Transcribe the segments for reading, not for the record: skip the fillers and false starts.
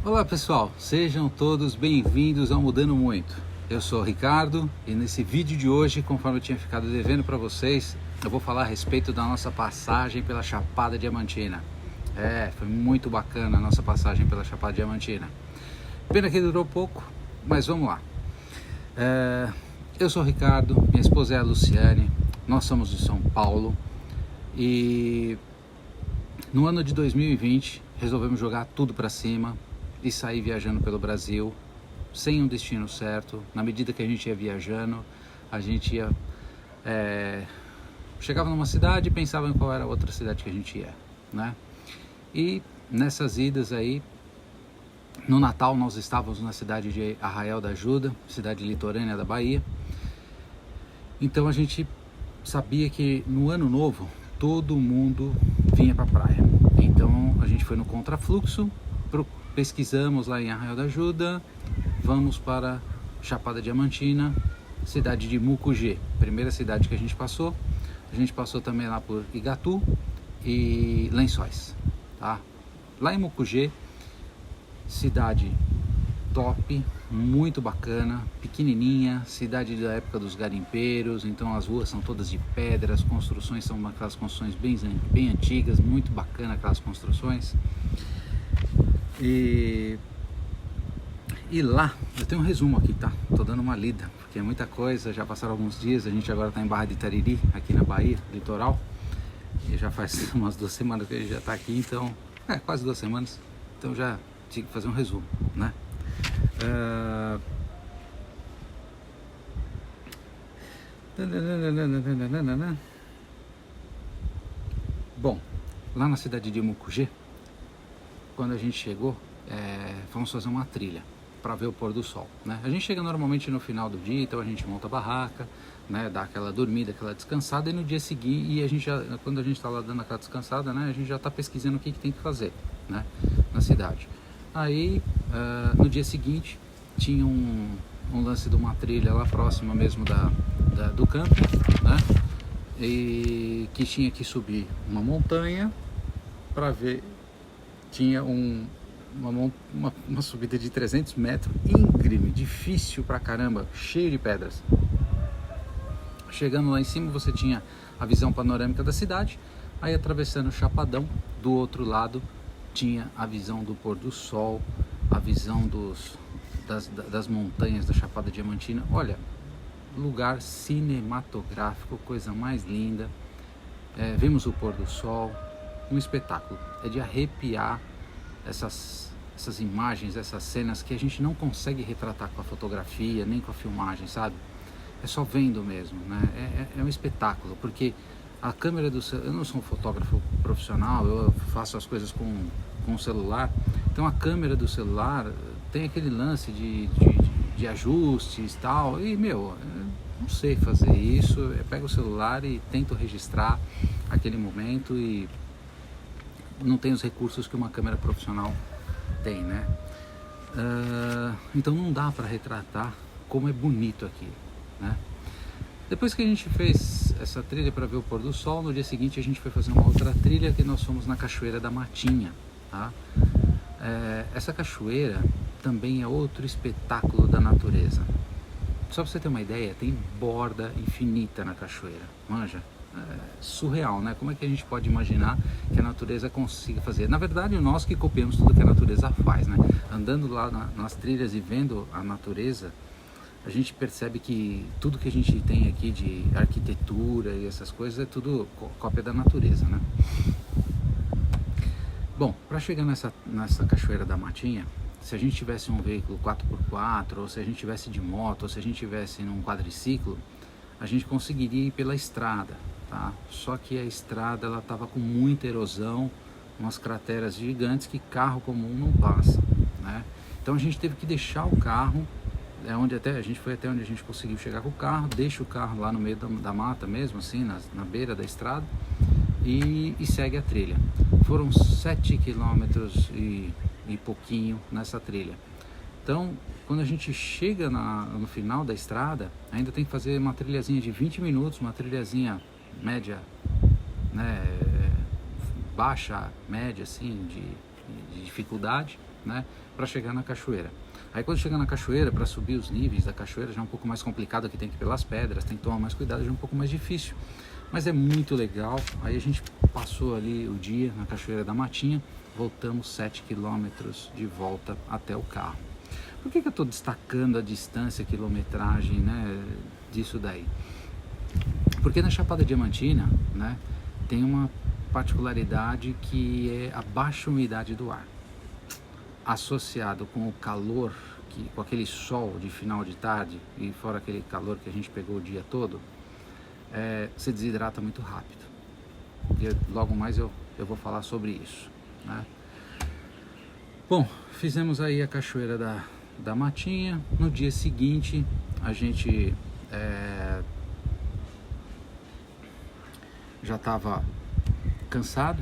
Olá pessoal, sejam todos bem-vindos ao Mudando Muito. Eu sou o Ricardo e nesse vídeo de hoje, conforme eu tinha ficado devendo para vocês, eu vou falar a respeito da nossa passagem pela Chapada Diamantina. Foi muito bacana a nossa passagem pela Chapada Diamantina. Pena que durou pouco, mas vamos lá. Eu sou o Ricardo, minha esposa é a Luciane, nós somos de São Paulo e no ano de 2020 resolvemos jogar tudo para cima e sair viajando pelo Brasil sem um destino certo. Na medida que a gente ia viajando, a gente ia chegava numa cidade e pensava em qual era a outra cidade que a gente ia, né? E nessas idas aí, no Natal nós estávamos na cidade de Arraial da Ajuda, cidade litorânea da Bahia. Então a gente sabia que no ano novo todo mundo vinha para a praia. Então a gente foi no contrafluxo, pesquisamos lá em Arraial da Ajuda, vamos para Chapada Diamantina, cidade de Mucugê, primeira cidade que a gente passou. A gente passou também lá por Igatu e Lençóis, tá? Lá em Mucugê, cidade top, muito bacana, pequenininha, cidade da época dos garimpeiros, então as ruas são todas de pedra, as construções são aquelas construções bem antigas, muito bacana aquelas construções. E lá, eu tenho um resumo aqui, tá? Tô dando uma lida, porque é muita coisa, já passaram alguns dias, a gente agora tá em Barra de Tariri, aqui na Bahia, litoral, e já faz umas 2 semanas que a gente já tá aqui, então, quase 2 semanas, então já tive que fazer um resumo, né? Bom, lá na cidade de Mucugê, quando a gente chegou, fomos fazer uma trilha para ver o pôr do sol, né? A gente chega normalmente no final do dia, então a gente monta a barraca, né? Dá aquela dormida, aquela descansada, e no dia seguinte, e a gente já, quando a gente está lá dando aquela descansada, né? A gente já está pesquisando o que tem que fazer, né? Na cidade. Aí, no dia seguinte, tinha um lance de uma trilha lá próxima mesmo do camping, né? E que tinha que subir uma montanha para ver. Tinha uma subida de 300 metros, íngreme, difícil pra caramba, cheio de pedras. Chegando lá em cima você tinha a visão panorâmica da cidade, aí atravessando o Chapadão, do outro lado tinha a visão do pôr do sol, a visão das montanhas da Chapada Diamantina. Olha, lugar cinematográfico, coisa mais linda. Vimos o pôr do sol, um espetáculo, é de arrepiar essas imagens, essas cenas que a gente não consegue retratar com a fotografia, nem com a filmagem, sabe? É só vendo mesmo, né? É um espetáculo, porque a câmera do celular, eu não sou um fotógrafo profissional, eu faço as coisas com o celular, então a câmera do celular tem aquele lance de ajustes e tal, e eu não sei fazer isso, eu pego o celular e tento registrar aquele momento e não tem os recursos que uma câmera profissional tem, né? Então não dá para retratar como é bonito aqui, né? Depois que a gente fez essa trilha para ver o pôr do sol, no dia seguinte a gente foi fazer uma outra trilha que nós fomos na Cachoeira da Matinha, tá? Essa cachoeira também é outro espetáculo da natureza. Só para você ter uma ideia, tem borda infinita na cachoeira, manja? Surreal, né? Como é que a gente pode imaginar que a natureza consiga fazer? Na verdade, nós que copiamos tudo que a natureza faz, né? Andando lá nas trilhas e vendo a natureza, a gente percebe que tudo que a gente tem aqui de arquitetura e essas coisas é tudo cópia da natureza, né? Bom, para chegar nessa Cachoeira da Matinha, se a gente tivesse um veículo 4x4, ou se a gente tivesse de moto, ou se a gente tivesse num quadriciclo, a gente conseguiria ir pela estrada, tá? Só que a estrada ela estava com muita erosão, umas crateras gigantes que carro comum não passa, né? Então a gente teve que deixar o carro, a gente foi até onde a gente conseguiu chegar com o carro, deixa o carro lá no meio da mata mesmo, assim, na beira da estrada, e segue a trilha. Foram 7 quilômetros e pouquinho nessa trilha. Então, quando a gente chega no final da estrada, ainda tem que fazer uma trilhazinha de 20 minutos, uma trilhazinha média, né, baixa, média, assim, de dificuldade, né, para chegar na cachoeira. Aí quando chega na cachoeira, para subir os níveis da cachoeira já é um pouco mais complicado, que tem que ir pelas pedras, tem que tomar mais cuidado, já é um pouco mais difícil. Mas é muito legal. Aí a gente passou ali o dia na Cachoeira da Matinha, voltamos 7 quilômetros de volta até o carro. Por que eu estou destacando a distância, a quilometragem, né, disso daí? Porque na Chapada Diamantina, né, tem uma particularidade que é a baixa umidade do ar, associado com o calor, com aquele sol de final de tarde e fora aquele calor que a gente pegou o dia todo, você desidrata muito rápido. E logo mais eu vou falar sobre isso, né? Bom, fizemos aí a Cachoeira da Matinha. No dia seguinte a gente já estava cansado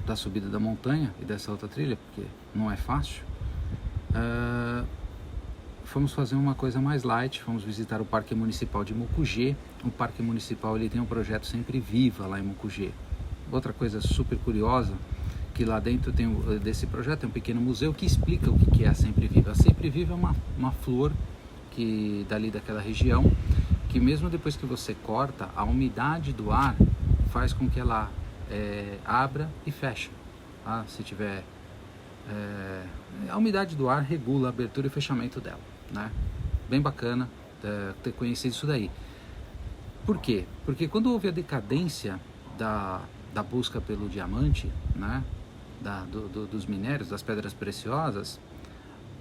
da subida da montanha e dessa outra trilha, porque não é fácil. Fomos fazer uma coisa mais light, fomos visitar o Parque Municipal de Mucugê. O Parque Municipal ele tem um projeto Sempre Viva lá em Mucugê. Outra coisa super curiosa, que lá dentro desse projeto tem um pequeno museu que explica o que é a Sempre Viva. A Sempre Viva é uma flor que dali daquela região, que mesmo depois que você corta, a umidade do ar faz com que ela abra e feche. Tá? Se tiver... a umidade do ar regula a abertura e fechamento dela, né? Bem bacana ter conhecido isso daí. Por quê? Porque quando houve a decadência da busca pelo diamante, né, dos minérios, das pedras preciosas,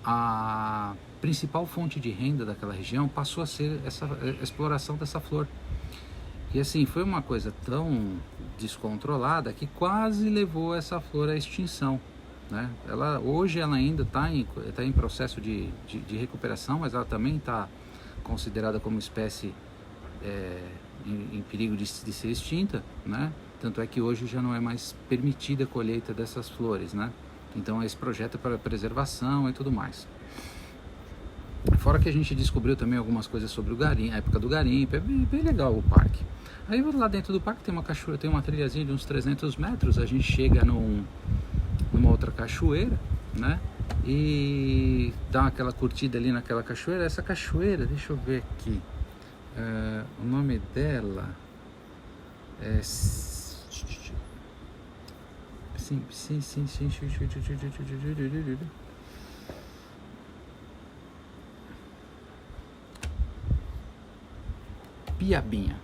a principal fonte de renda daquela região passou a ser a exploração dessa flor. E assim, foi uma coisa tão descontrolada que quase levou essa flor à extinção, né? Hoje ela ainda está em processo de recuperação, mas ela também está considerada como espécie em perigo de ser extinta, né? Tanto é que hoje já não é mais permitida a colheita dessas flores, né? Então esse projeto é para preservação e tudo mais. Fora que a gente descobriu também algumas coisas sobre o garimpo, a época do garimpo. É bem legal o parque. Aí lá dentro do parque tem uma cachoeira, tem uma trilhazinha de uns 300 metros, a gente chega numa outra cachoeira, né? E dá aquela curtida ali naquela cachoeira. Essa cachoeira, deixa eu ver aqui, o nome dela é Piabinha.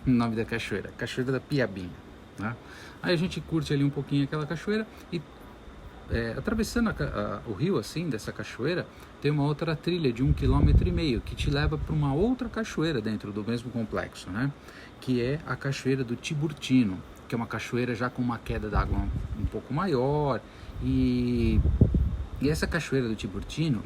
O nome da cachoeira, Cachoeira da Piabinha, né? Aí a gente curte ali um pouquinho aquela cachoeira e atravessando o rio assim, dessa cachoeira, tem uma outra trilha de 1,5 km que te leva para uma outra cachoeira dentro do mesmo complexo, né? Que é a Cachoeira do Tiburtino, que é uma cachoeira já com uma queda d'água um pouco maior. E essa Cachoeira do Tiburtino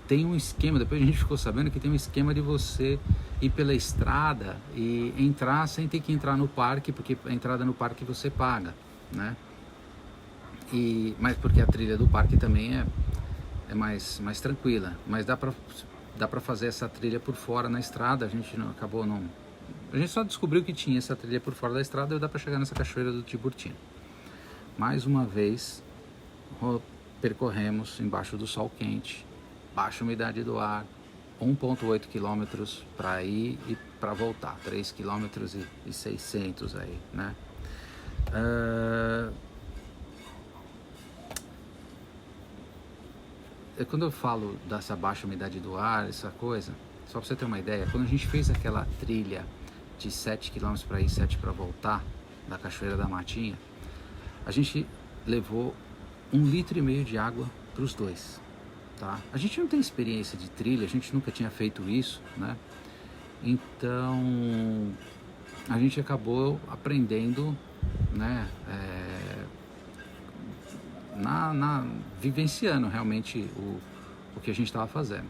tem um esquema, depois a gente ficou sabendo que tem um esquema de você ir pela estrada e entrar sem ter que entrar no parque, porque a entrada no parque você paga, né? Mas porque a trilha do parque também é mais tranquila, mas dá para fazer essa trilha por fora na estrada. A gente a gente só descobriu que tinha essa trilha por fora da estrada e dá para chegar nessa Cachoeira do Tiburtino. Mais uma vez percorremos embaixo do sol quente, baixa umidade do ar, 1,8 km para ir e para voltar, 3,6 km aí, né? Quando eu falo dessa baixa umidade do ar, essa coisa, só para você ter uma ideia, quando a gente fez aquela trilha de 7 km para ir, 7 para voltar, da Cachoeira da Matinha, a gente levou 1,5 litro de água para os dois. Tá? A gente não tem experiência de trilha, a gente nunca tinha feito isso, né? Então a gente acabou aprendendo, né? Vivenciando realmente o que a gente estava fazendo.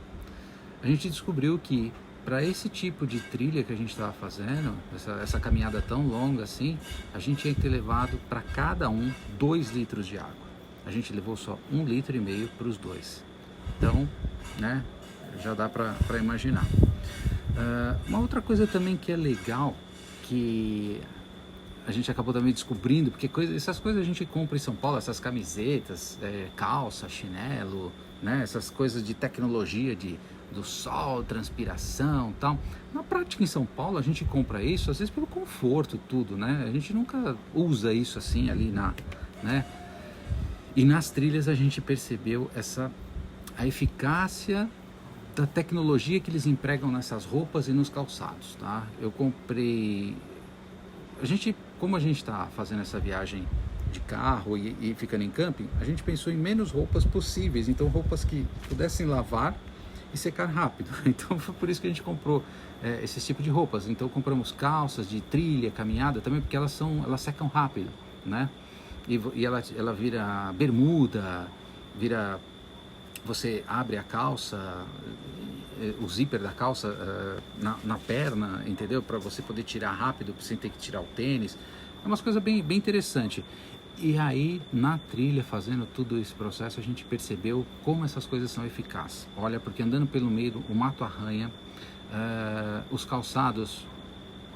A gente descobriu que para esse tipo de trilha que a gente estava fazendo, essa caminhada tão longa assim, a gente tinha que ter levado para cada 2 litros de água. A gente levou só 1,5 litro para os dois. Então, né, já dá para imaginar. Uma outra coisa também que é legal, que a gente acabou também descobrindo, porque essas coisas a gente compra em São Paulo, essas camisetas, calça, chinelo, né? Essas coisas de tecnologia, do sol, transpiração e tal. Na prática em São Paulo a gente compra isso às vezes pelo conforto, tudo, né? A gente nunca usa isso assim ali né? E nas trilhas a gente percebeu a eficácia da tecnologia que eles empregam nessas roupas e nos calçados, tá? Eu comprei... Como a gente está fazendo essa viagem de carro e ficando em camping, a gente pensou em menos roupas possíveis, então roupas que pudessem lavar e secar rápido. Então foi por isso que a gente comprou esse tipo de roupas. Então compramos calças de trilha, caminhada também, porque elas secam rápido, né? E ela vira bermuda, você abre a calça, o zíper da calça na perna, entendeu? Para você poder tirar rápido, sem ter que tirar o tênis. É umas coisas bem interessante. E aí, na trilha, fazendo todo esse processo, a gente percebeu como essas coisas são eficazes. Olha, porque andando pelo meio, o mato arranha, os calçados,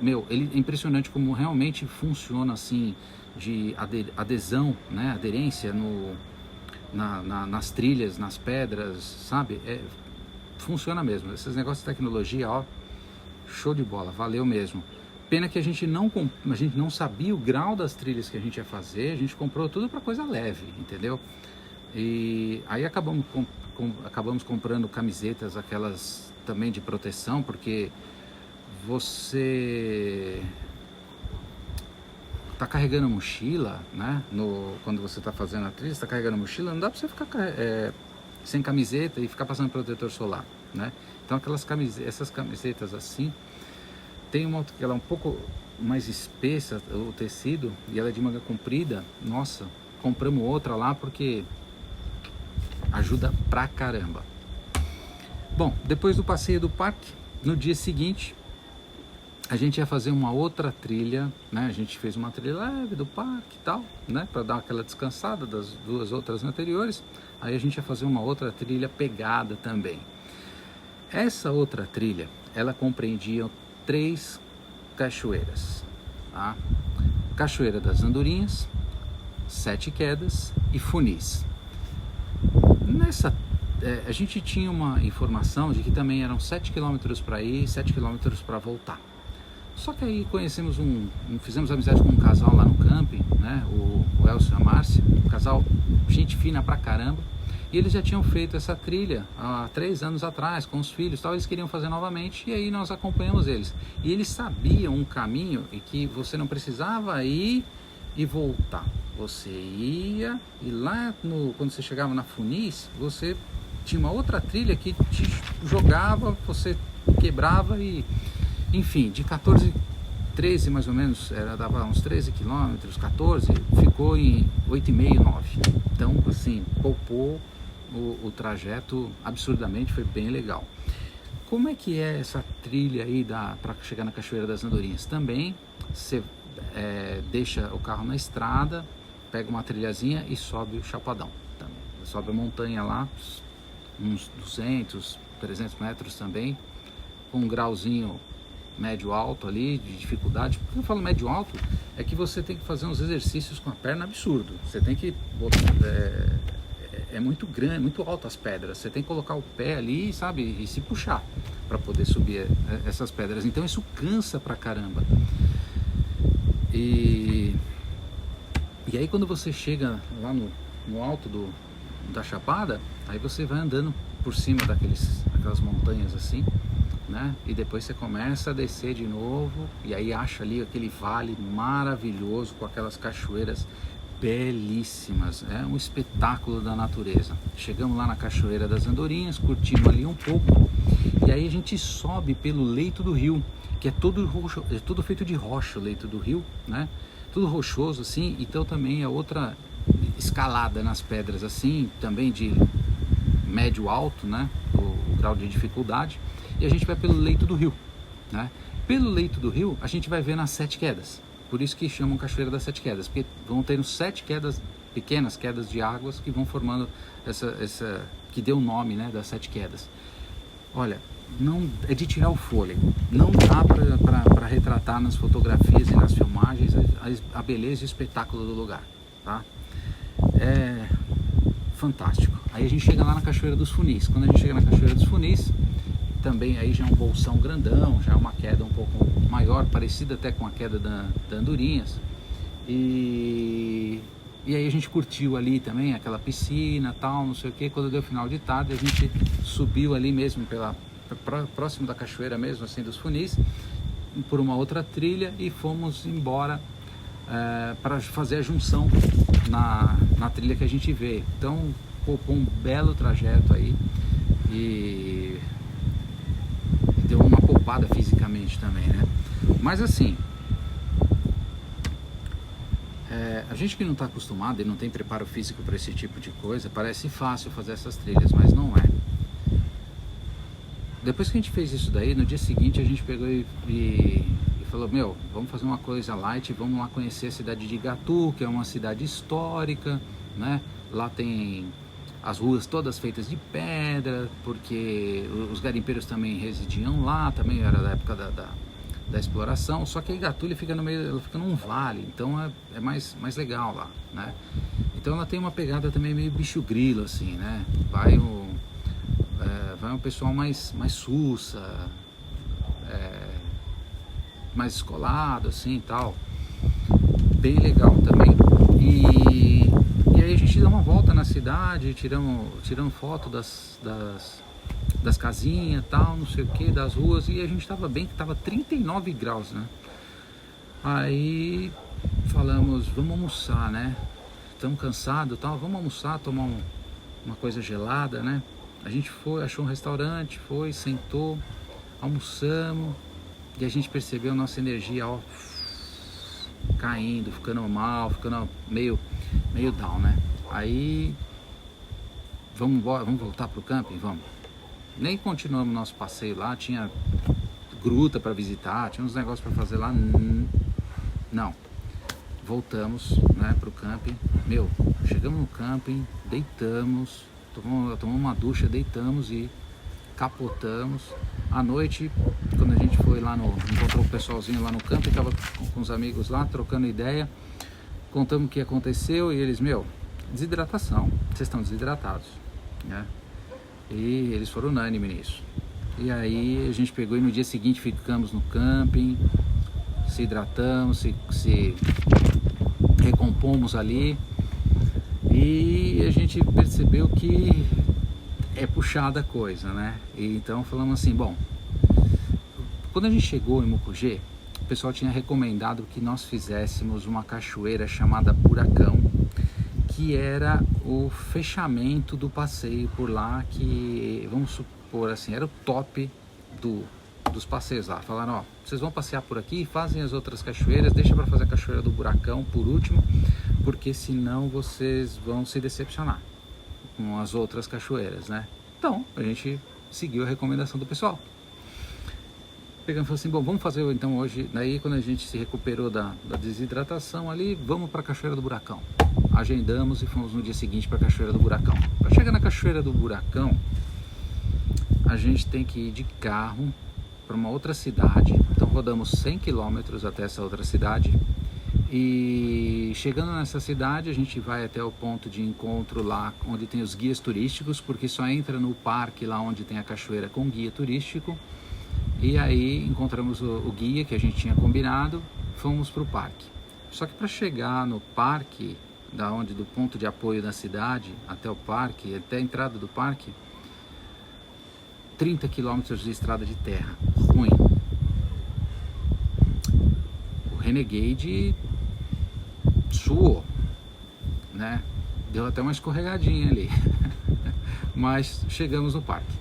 é impressionante como realmente funciona assim, de adesão, né? Aderência nas trilhas, nas pedras, sabe? Funciona mesmo. Esses negócios de tecnologia, ó, show de bola, valeu mesmo. Pena que a gente não sabia o grau das trilhas que a gente ia fazer, a gente comprou tudo para coisa leve, entendeu? E aí acabamos comprando camisetas, aquelas também de proteção, porque você tá carregando mochila, né? Quando você tá fazendo a trilha, você tá carregando mochila, não dá para você ficar sem camiseta e ficar passando protetor solar, né? Então essas camisetas assim, tem uma outra que ela é um pouco mais espessa, o tecido, e ela é de manga comprida. Nossa, compramos outra lá porque ajuda pra caramba. Bom, depois do passeio do parque, no dia seguinte, a gente ia fazer uma outra trilha, né? A gente fez uma trilha leve do parque e tal, né? Para dar aquela descansada das duas outras anteriores. Aí a gente ia fazer uma outra trilha pegada também. Essa outra trilha, ela compreendia 3 cachoeiras, tá? Cachoeira das Andorinhas, Sete Quedas e Funis. A gente tinha uma informação de que também eram 7 quilômetros para ir e 7 quilômetros para voltar. Só que aí fizemos amizade com um casal lá no camping, né? O Elcio e a Márcia, um casal gente fina pra caramba. E eles já tinham feito essa trilha há 3 anos atrás, com os filhos e tal, eles queriam fazer novamente, e aí nós acompanhamos eles. E eles sabiam um caminho em que você não precisava ir e voltar. Você ia, e lá quando você chegava na Funis, você tinha uma outra trilha que te jogava, você quebrava e... Enfim, de 13 mais ou menos, dava uns 13 quilômetros, 14, ficou em 8,5, 9. Então, assim, poupou o trajeto absurdamente, foi bem legal. Como é que é essa trilha aí para chegar na Cachoeira das Andorinhas? Também você deixa o carro na estrada, pega uma trilhazinha e sobe o Chapadão. Também. Sobe a montanha lá, uns 200, 300 metros também, com um grauzinho médio-alto ali, de dificuldade. Por que eu falo médio-alto? É que você tem que fazer uns exercícios com a perna absurdo. Você tem que botar... É muito grande, muito alto as pedras. Você tem que colocar o pé ali, sabe? E se puxar para poder subir essas pedras. Então isso cansa pra caramba. E aí quando você chega lá no alto da Chapada, aí você vai andando por cima daquelas montanhas assim, né? E depois você começa a descer de novo e aí acha ali aquele vale maravilhoso com aquelas cachoeiras belíssimas. É um espetáculo da natureza. Chegamos lá na Cachoeira das Andorinhas, curtimos ali um pouco e aí a gente sobe pelo leito do rio, que é todo feito de rocha, o leito do rio, né? Tudo rochoso assim. Então também é outra escalada nas pedras assim, também de médio alto, né? O grau de dificuldade. E a gente vai pelo leito do rio, né? Pelo leito do rio a gente vai ver nas 7 quedas. Por isso que chamam Cachoeira das 7 Quedas, porque vão ter 7 quedas, pequenas quedas de águas que vão formando essa que deu o nome, né, das 7 quedas. Olha, não é de tirar o fôlego. Não dá para retratar nas fotografias e nas filmagens a beleza e o espetáculo do lugar, tá? É fantástico. Aí a gente chega lá na Cachoeira dos Funis. Quando a gente chega na Cachoeira dos Funis, também aí já é um bolsão grandão, já é uma queda um pouco maior, parecida até com a queda da Andorinhas. E aí a gente curtiu ali também aquela piscina, tal, não sei o que. Quando deu final de tarde, a gente subiu ali mesmo próximo da cachoeira mesmo, assim, dos Funis, por uma outra trilha, e fomos embora para fazer a junção na trilha que a gente veio. Então, pô, um belo trajeto aí e deu uma poupada fisicamente também, né? Mas assim, a gente que não está acostumado e não tem preparo físico para esse tipo de coisa, parece fácil fazer essas trilhas, mas não é. Depois que a gente fez isso daí, no dia seguinte a gente pegou e falou, meu, vamos fazer uma coisa light, vamos lá conhecer a cidade de Igatu, que é uma cidade histórica, né? Lá tem as ruas todas feitas de pedra, porque os garimpeiros também residiam lá, também era da época da exploração, só que a Igatu ele fica no meio, ela fica num vale, então é mais legal lá, né? Então ela tem uma pegada também meio bicho grilo, assim, né? Vai um pessoal mais sussa, mais descolado, assim, e tal, bem legal também. E aí a gente dá uma volta na cidade, tirando foto das casinhas, tal, não sei o que, das ruas, e a gente tava bem, que tava 39 graus, né? Aí falamos, vamos almoçar, né? Estamos cansados, tal, vamos almoçar, tomar uma coisa gelada, né? A gente foi, achou um restaurante, foi, sentou, almoçamos, e a gente percebeu a nossa energia, ó, caindo, ficando mal, ficando meio down, né? Aí vamos voltar pro camping, vamos. Nem continuamos nosso passeio lá, tinha gruta para visitar, tinha uns negócios para fazer lá, não. Voltamos, né, pro camping. Meu, chegamos no camping, deitamos, tomamos uma ducha, deitamos e capotamos. À noite, quando a gente foi lá encontrou o pessoalzinho lá no campo, estava com os amigos lá, trocando ideia, contamos o que aconteceu e eles, meu, desidratação, vocês estão desidratados, né? E eles foram unânimes nisso. E aí a gente pegou e no dia seguinte ficamos no camping, se hidratamos, se recompomos ali, e a gente percebeu que é puxada a coisa, né? E então falamos assim, bom, quando a gente chegou em Mucugê, o pessoal tinha recomendado que nós fizéssemos uma cachoeira chamada Buracão, que era o fechamento do passeio por lá, que, vamos supor assim, era o top dos passeios lá. Falaram, ó, vocês vão passear por aqui, fazem as outras cachoeiras, deixa para fazer a cachoeira do Buracão por último, porque senão vocês vão se decepcionar com as outras cachoeiras, né? Então, a gente seguiu a recomendação do pessoal. Pegamos e falou assim, bom, vamos fazer então hoje, daí quando a gente se recuperou da desidratação ali, vamos para a Cachoeira do Buracão. Agendamos e fomos no dia seguinte para a Cachoeira do Buracão. Para chegar na Cachoeira do Buracão, a gente tem que ir de carro para uma outra cidade, então rodamos 100 km até essa outra cidade, e chegando nessa cidade a gente vai até o ponto de encontro lá onde tem os guias turísticos, porque só entra no parque lá onde tem a cachoeira com guia turístico. E aí encontramos o guia que a gente tinha combinado, fomos para o parque. Só que para chegar no parque, do ponto de apoio da cidade até o parque, até a entrada do parque, 30 quilômetros de estrada de terra, ruim. O Renegade suou, né? Deu até uma escorregadinha ali, mas chegamos no parque.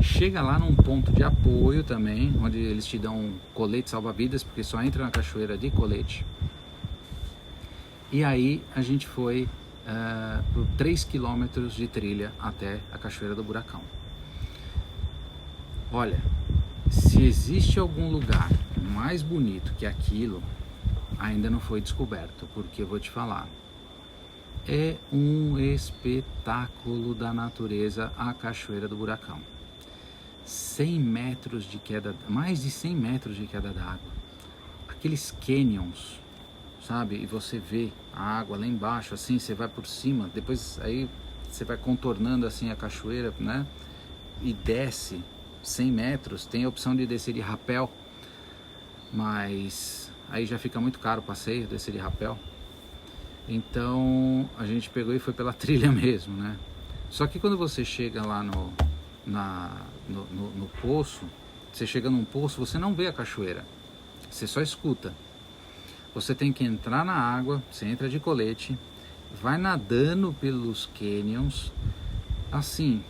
Chega lá num ponto de apoio também, onde eles te dão colete salva-vidas, porque só entra na cachoeira de colete. E aí a gente foi por 3 quilômetros de trilha até a Cachoeira do Buracão. Olha, se existe algum lugar mais bonito que aquilo, ainda não foi descoberto, porque eu vou te falar, é um espetáculo da natureza a Cachoeira do Buracão. 100 metros de queda, mais de 100 metros de queda d'água. Aqueles canyons, sabe? E você vê a água lá embaixo, assim, você vai por cima, depois aí você vai contornando assim a cachoeira, né? E desce 100 metros, tem a opção de descer de rapel, mas aí já fica muito caro o passeio, descer de rapel. Então a gente pegou e foi pela trilha mesmo, né? Só que quando você chega lá no poço, você chega num poço, você não vê a cachoeira, você só escuta. Você tem que entrar na água, você entra de colete, vai nadando pelos canyons, assim,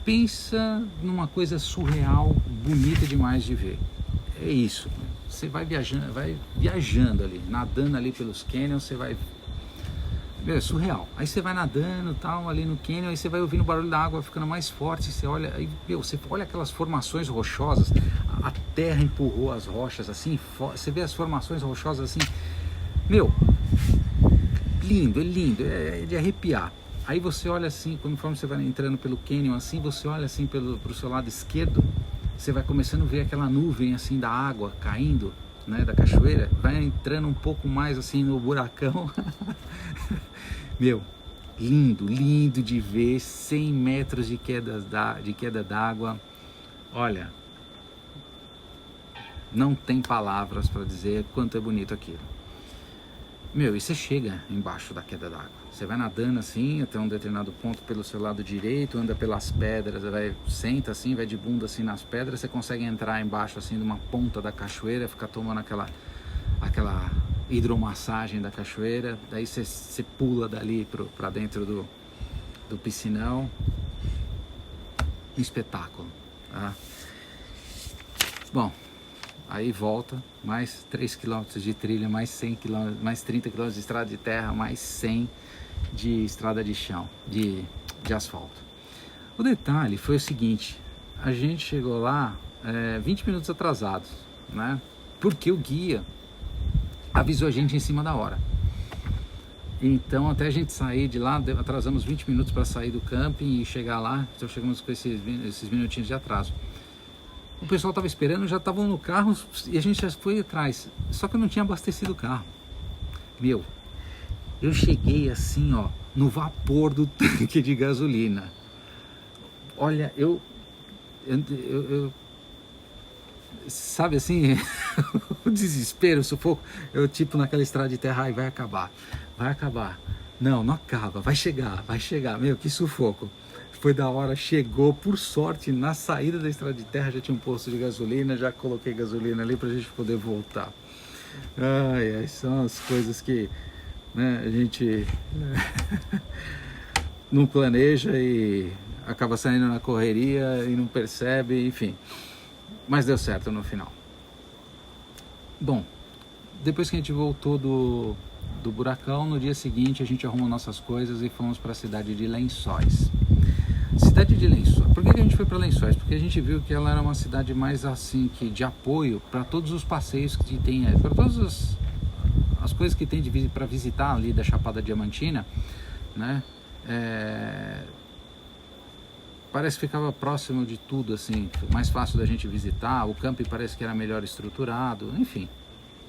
pensa numa coisa surreal, bonita demais de ver. É isso, você vai viajando ali, nadando ali pelos canyons, você vai... É surreal. Aí você vai nadando tal, ali no canyon, aí você vai ouvindo o barulho da água ficando mais forte, você olha, aí, você olha aquelas formações rochosas, a terra empurrou as rochas assim, você vê as formações rochosas assim, lindo, é de arrepiar. Aí você olha assim, conforme você vai entrando pelo canyon assim, você olha assim pro seu lado esquerdo, você vai começando a ver aquela nuvem assim da água caindo, né, da cachoeira, vai entrando um pouco mais assim no buracão. Lindo de ver, 100 metros de queda d'água. Olha, não tem palavras para dizer quanto é bonito aquilo. E você chega embaixo da queda d'água, você vai nadando assim até um determinado ponto pelo seu lado direito, anda pelas pedras, senta assim, vai de bunda assim nas pedras, você consegue entrar embaixo assim de uma ponta da cachoeira, ficar tomando aquela hidromassagem da cachoeira, daí você pula dali para dentro do piscinão. Um espetáculo, tá? Bom, aí volta, mais 3 km de trilha, mais 100 km, mais 30 km de estrada de terra, mais 100 de estrada de chão, de asfalto. O detalhe foi o seguinte, a gente chegou lá 20 minutos atrasados, né? Porque o guia avisou a gente em cima da hora. Então até a gente sair de lá, atrasamos 20 minutos para sair do camping e chegar lá, então chegamos com esses minutinhos de atraso. O pessoal estava esperando, já estavam no carro e a gente já foi atrás, só que eu não tinha abastecido o carro. Eu cheguei assim, ó, no vapor do tanque de gasolina. Olha, eu sabe assim, o desespero, o sufoco, eu tipo naquela estrada de terra, vai acabar, não acaba, vai chegar, que sufoco. Foi da hora, chegou, por sorte, na saída da estrada de terra já tinha um posto de gasolina, já coloquei gasolina ali pra gente poder voltar. Ai, são as coisas que, né, a gente não planeja e acaba saindo na correria e não percebe, enfim. Mas deu certo no final. Bom, depois que a gente voltou do buracão, no dia seguinte a gente arrumou nossas coisas e fomos para a cidade de Lençóis. Cidade de Lençóis. Por que a gente foi para Lençóis? Porque a gente viu que ela era uma cidade mais assim, que de apoio para todos os passeios que tem, para todas as coisas que tem para visitar ali da Chapada Diamantina, né? Parece que ficava próximo de tudo, assim, mais fácil da gente visitar, o camping parece que era melhor estruturado, enfim,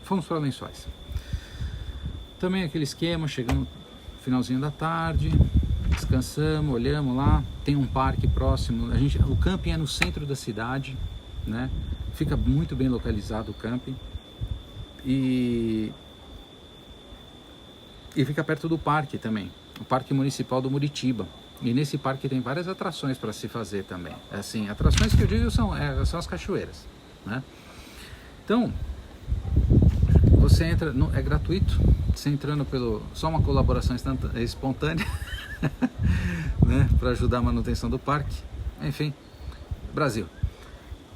fomos para Lençóis. Também aquele esquema, chegamos no finalzinho da tarde, descansamos, olhamos lá, tem um parque próximo, o camping é no centro da cidade, né? Fica muito bem localizado o camping e fica perto do parque também, o Parque Municipal do Muritiba. E nesse parque tem várias atrações para se fazer também. Assim, atrações que eu digo são as cachoeiras, né? Então, você entra, é gratuito, você entrando só uma colaboração espontânea, né, para ajudar a manutenção do parque. Enfim, Brasil.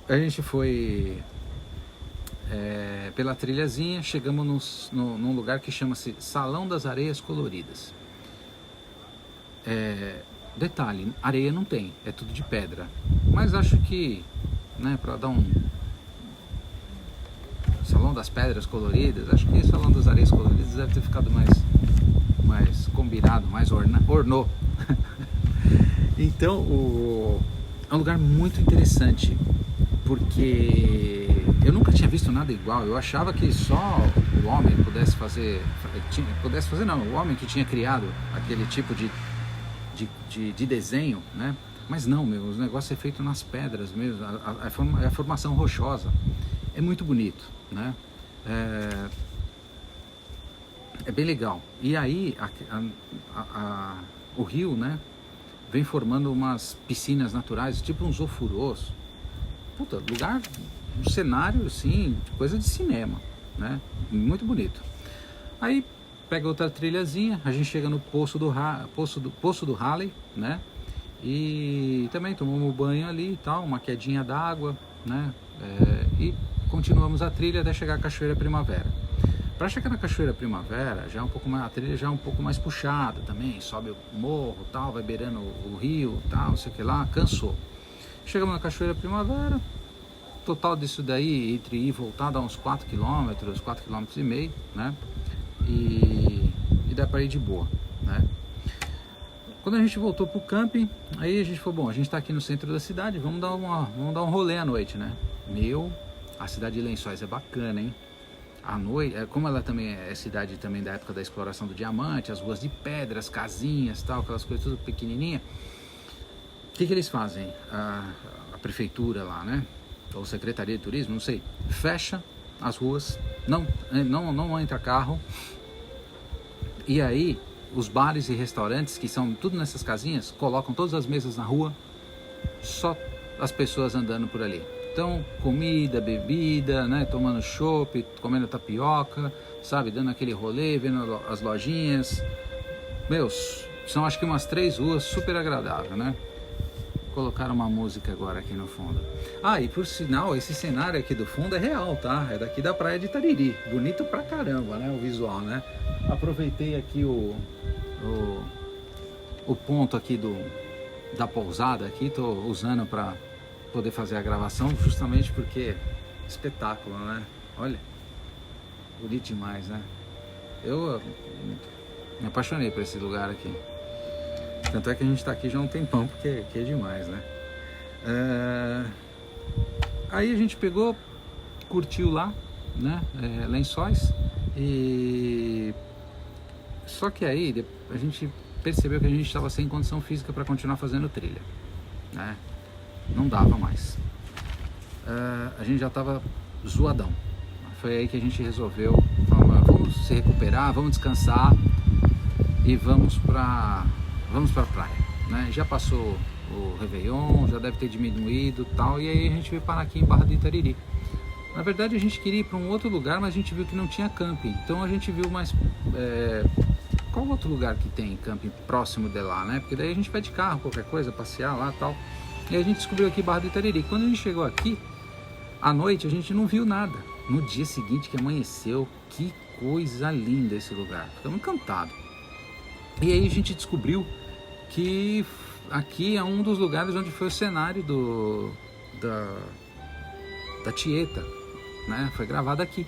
A gente foi pela trilhazinha, chegamos num lugar que chama-se Salão das Areias Coloridas. Detalhe, areia não tem, é tudo de pedra, mas acho que, né, para dar um Salão das Pedras Coloridas, acho que Salão das Areias Coloridas deve ter ficado mais combinado, mais ornou. Então é um lugar muito interessante, porque eu nunca tinha visto nada igual. Eu achava que só o homem pudesse fazer não, o homem que tinha criado aquele tipo de desenho, né? Mas não, meu, os negócios é feito nas pedras mesmo, a formação rochosa. É muito bonito, né? É bem legal. E aí o rio, né, vem formando umas piscinas naturais, tipo uns ofurôs. Puta, lugar, um cenário assim, coisa de cinema, né? Muito bonito. Aí pega outra trilhazinha, a gente chega no poço do Halley, né? E também tomamos banho ali e tal, uma quedinha d'água, né? E continuamos a trilha até chegar à Cachoeira Primavera. Para chegar na Cachoeira Primavera, já é um pouco mais, a trilha já é um pouco mais puxada também, sobe o morro, tal, vai beirando o rio, tal, não sei o que lá, cansou. Chegamos na Cachoeira Primavera, total disso daí, entre ir e voltar, dá uns 4 km, 4,5 km, né? E dá para ir de boa, né? Quando a gente voltou pro camping, aí a gente falou, bom, a gente tá aqui no centro da cidade, vamos dar um rolê à noite, né? A cidade de Lençóis é bacana, hein? À noite, como ela também é cidade também da época da exploração do diamante, as ruas de pedra, as casinhas, tal, aquelas coisas tudo pequenininha. O que eles fazem? A prefeitura lá, né? Ou Secretaria de Turismo, não sei, fecha as ruas, não entra carro. E aí os bares e restaurantes, que são tudo nessas casinhas, colocam todas as mesas na rua, só as pessoas andando por ali. Então, comida, bebida, né, tomando chopp, comendo tapioca, sabe, dando aquele rolê, vendo as lojinhas. Meus, são acho que umas 3 ruas super agradável, né? Colocaram uma música agora aqui no fundo. E por sinal, esse cenário aqui do fundo é real, tá? É daqui da praia de Itariri. Bonito pra caramba, né? O visual, né? Aproveitei aqui o ponto aqui da pousada aqui, tô usando pra poder fazer a gravação, justamente porque espetáculo, né? Olha, bonito demais, né? Eu me apaixonei por esse lugar aqui. Tanto é que a gente tá aqui já há um tempão, porque é demais, né? Aí a gente pegou, curtiu lá, né? Lençóis. E só que aí a gente percebeu que a gente estava sem condição física para continuar fazendo trilha, né? Não dava mais. A gente já estava zoadão. Foi aí que a gente resolveu, vamos se recuperar, vamos descansar e vamos para praia, né? Já passou o Réveillon, já deve ter diminuído e tal, e aí a gente veio parar aqui em Barra do Itariri. Na verdade a gente queria ir para um outro lugar, mas a gente viu que não tinha camping, então a gente viu mais qual outro lugar que tem camping próximo de lá, né? Porque daí a gente vai de carro, qualquer coisa, passear lá e tal. E a gente descobriu aqui Barra do Itariri. Quando a gente chegou aqui, à noite a gente não viu nada. No dia seguinte que amanheceu, que coisa linda esse lugar. Ficamos encantados. E aí a gente descobriu que aqui é um dos lugares onde foi o cenário da Tieta, né? Foi gravado aqui.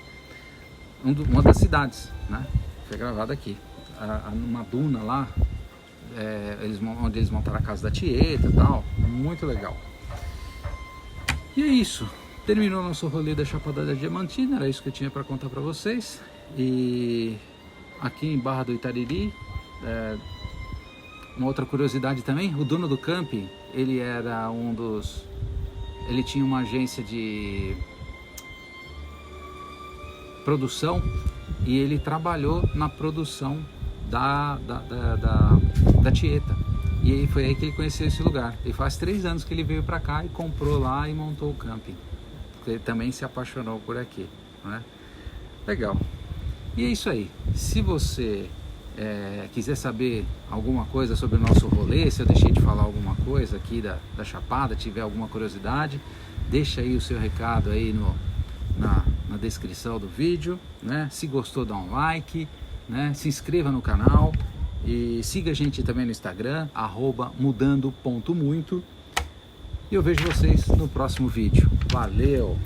Uma das cidades, né? Foi gravado aqui. Numa duna lá, onde eles montaram a casa da Tieta e tal. Muito legal. E é isso. Terminou nosso rolê da Chapada da Diamantina. Era isso que eu tinha para contar para vocês. E aqui em Barra do Itariri, uma outra curiosidade também, o dono do camping, ele tinha uma agência de produção e ele trabalhou na produção da Tieta. E aí foi aí que ele conheceu esse lugar. E faz 3 anos que ele veio para cá e comprou lá e montou o camping. Porque ele também se apaixonou por aqui, né? Legal. E é isso aí. Se você quiser saber alguma coisa sobre o nosso rolê, se eu deixei de falar alguma coisa aqui da Chapada, tiver alguma curiosidade, deixa aí o seu recado aí na descrição do vídeo, né? Se gostou, dá um like, né? Se inscreva no canal e siga a gente também no Instagram, @mudando.muito. E eu vejo vocês no próximo vídeo. Valeu!